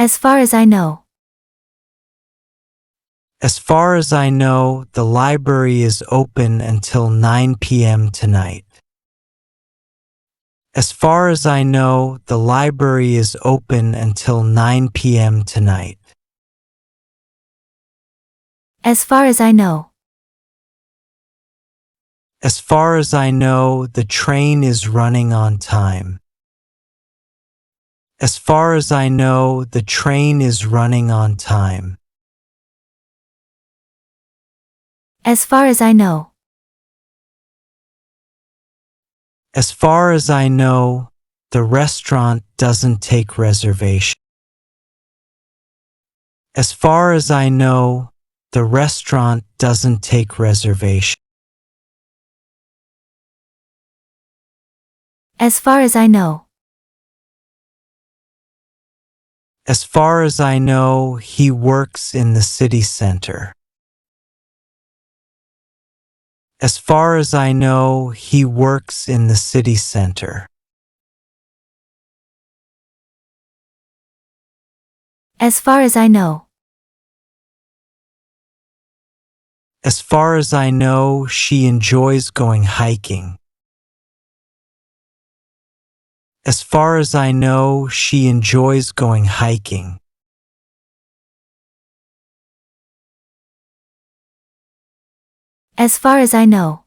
As far as I know. As far as I know, the library is open until 9 p.m. tonight. As far as I know, the library is open until 9 p.m. tonight. As far as I know. As far as I know, the train is running on time. As far as I know, the train is running on time. As far as I know. As far as I know, the restaurant doesn't take reservation. As far as I know, the restaurant doesn't take reservation. As far as I know. As far as I know, he works in the city center. As far as I know, he works in the city center. As far as I know. As far as I know, she enjoys going hiking. As far as I know, she enjoys going hiking. As far as I know.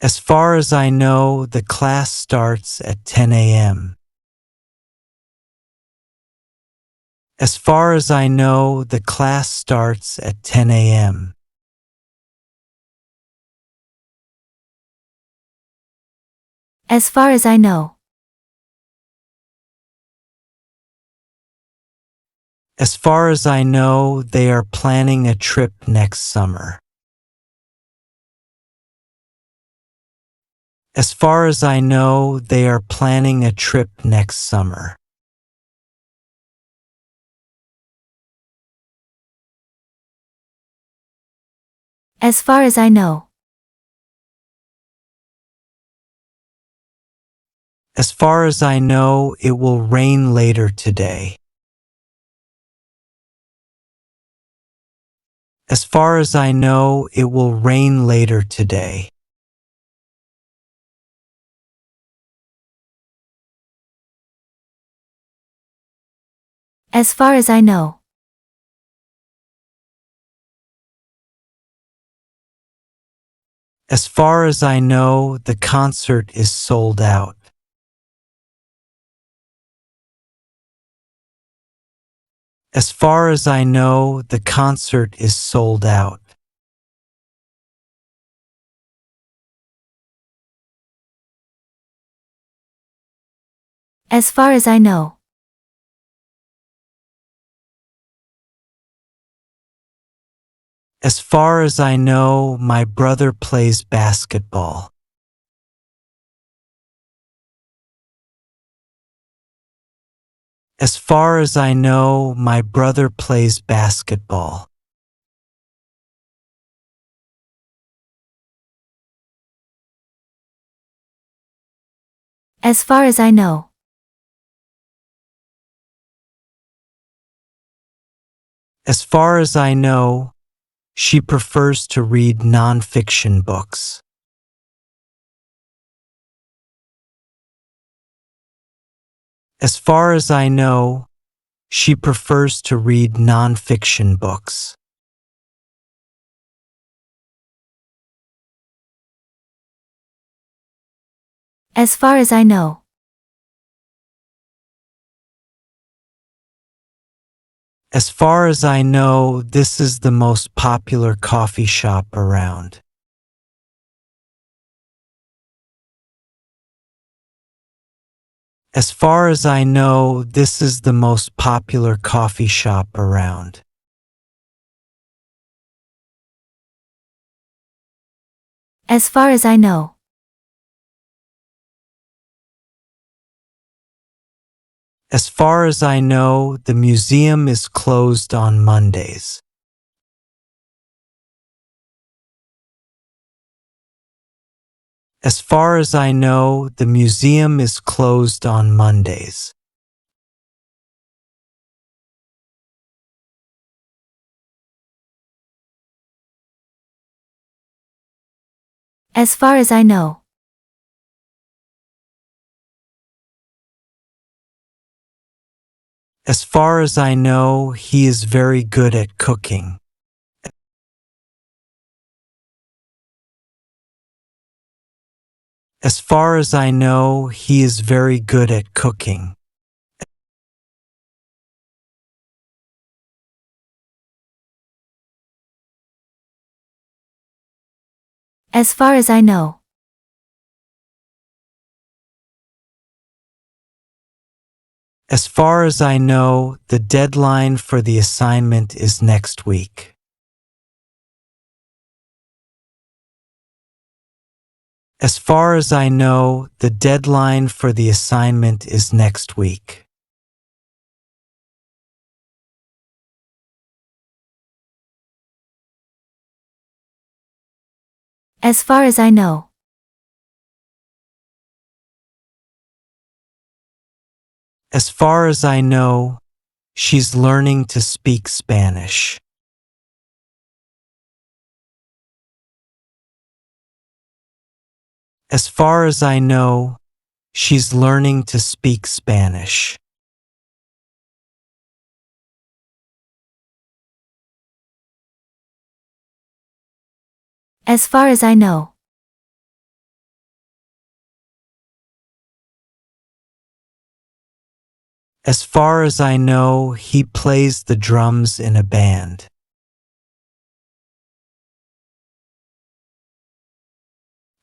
As far as I know, the class starts at 10 a.m. As far as I know, the class starts at 10 a.m. As far as I know. As far as I know, they are planning a trip next summer. As far as I know, they are planning a trip next summer. As far as I know. As far as I know, it will rain later today. As far as I know, it will rain later today. As far as I know. As far as I know, the concert is sold out. As far as I know, the concert is sold out. As far as I know. As far as I know, my brother plays basketball. As far as I know, my brother plays basketball. As far as I know. As far as I know, she prefers to read non-fiction books. As far as I know, she prefers to read non-fiction books. As far as I know. As far as I know, this is the most popular coffee shop around. As far as I know, this is the most popular coffee shop around. As far as I know. As far as I know, the museum is closed on Mondays. As far as I know, the museum is closed on Mondays. As far as I know. As far as I know, he is very good at cooking. As far as I know, he is very good at cooking. As far as I know. As far as I know, the deadline for the assignment is next week. As far as I know, the deadline for the assignment is next week. As far as I know. As far as I know, she's learning to speak Spanish. As far as I know, she's learning to speak Spanish. As far as I know. As far as I know, he plays the drums in a band.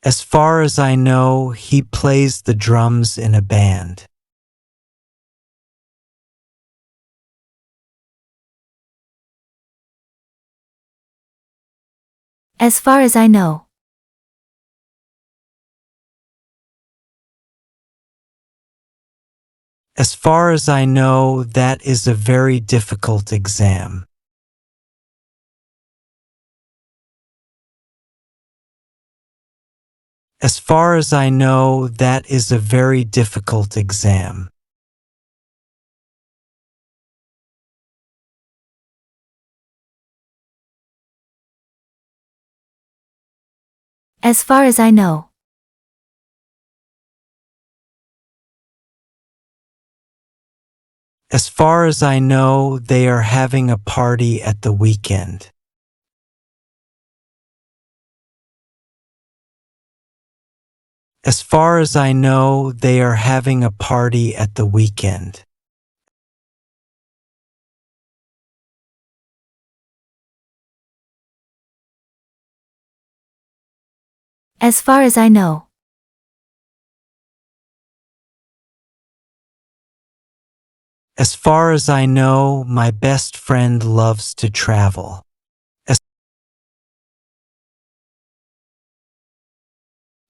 As far as I know, he plays the drums in a band. As far as I know. As far as I know, that is a very difficult exam. As far as I know, that is a very difficult exam. As far as I know. As far as I know, they are having a party at the weekend. As far as I know, they are having a party at the weekend. As far as I know. As far as I know, my best friend loves to travel.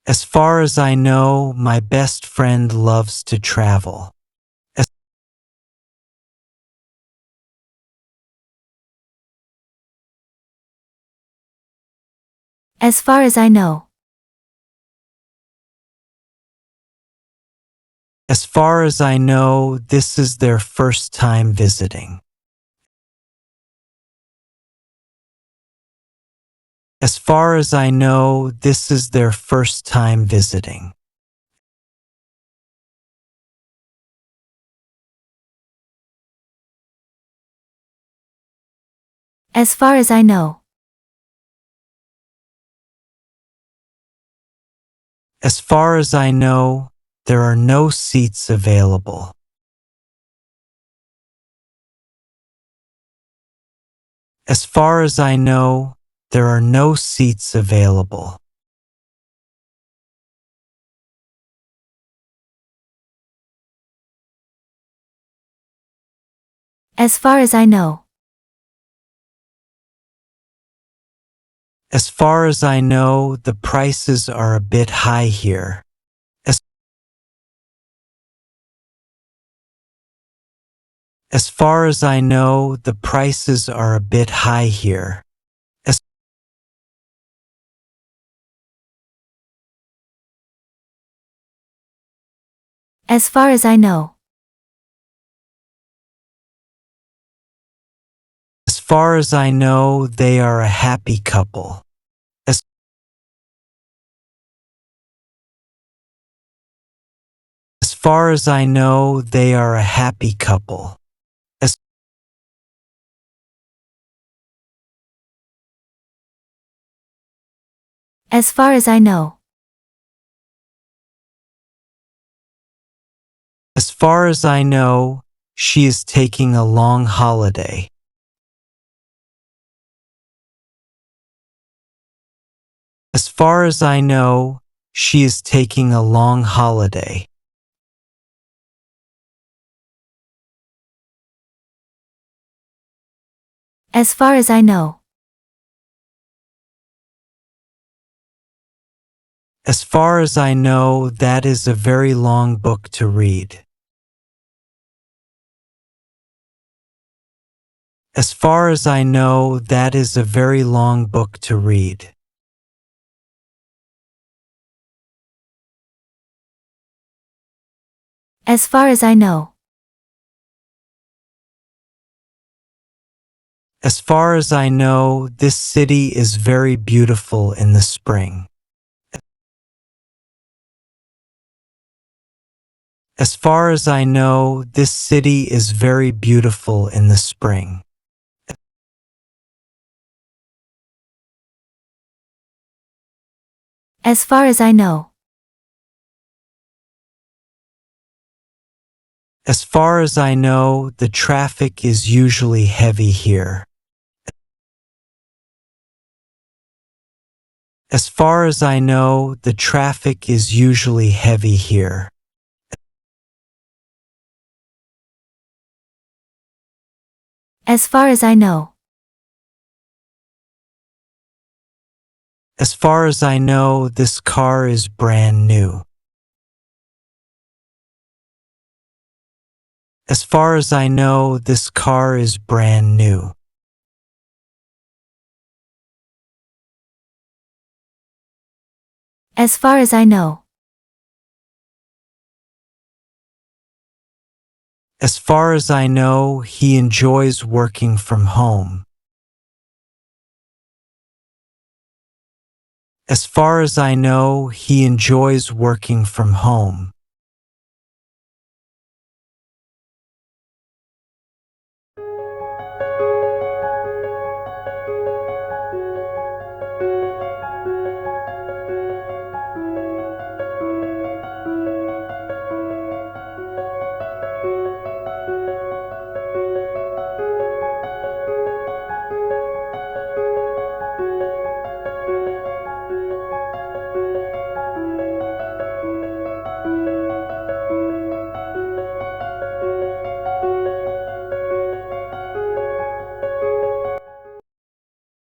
As far as I know, my best friend loves to travel. As far as I know. As far as I know, this is their first time visiting. As far as I know, this is their first time visiting. As far as I know. As far as I know, there are no seats available. As far as I know, there are no seats available. As far as I know. As far as I know, the prices are a bit high here. As far as I know, the prices are a bit high here. As far as I know. As far as I know, they are a happy couple. As far as I know, they are a happy couple. As, As far as I know. as far as I know, she is taking a long holiday. As far as I know, she is taking a long holiday. As far as I know. As far as I know, that is a very long book to read. As far as I know, that is a very long book to read. As far as I know. As far as I know, this city is very beautiful in the spring. As far as I know, this city is very beautiful in the spring. As far as I know. As far as I know, the traffic is usually heavy here. As far as I know, the traffic is usually heavy here. As far as I know. As far as I know, this car is brand new. As far as I know, this car is brand new. As far as I know. As far as I know, he enjoys working from home. As far as I know, he enjoys working from home.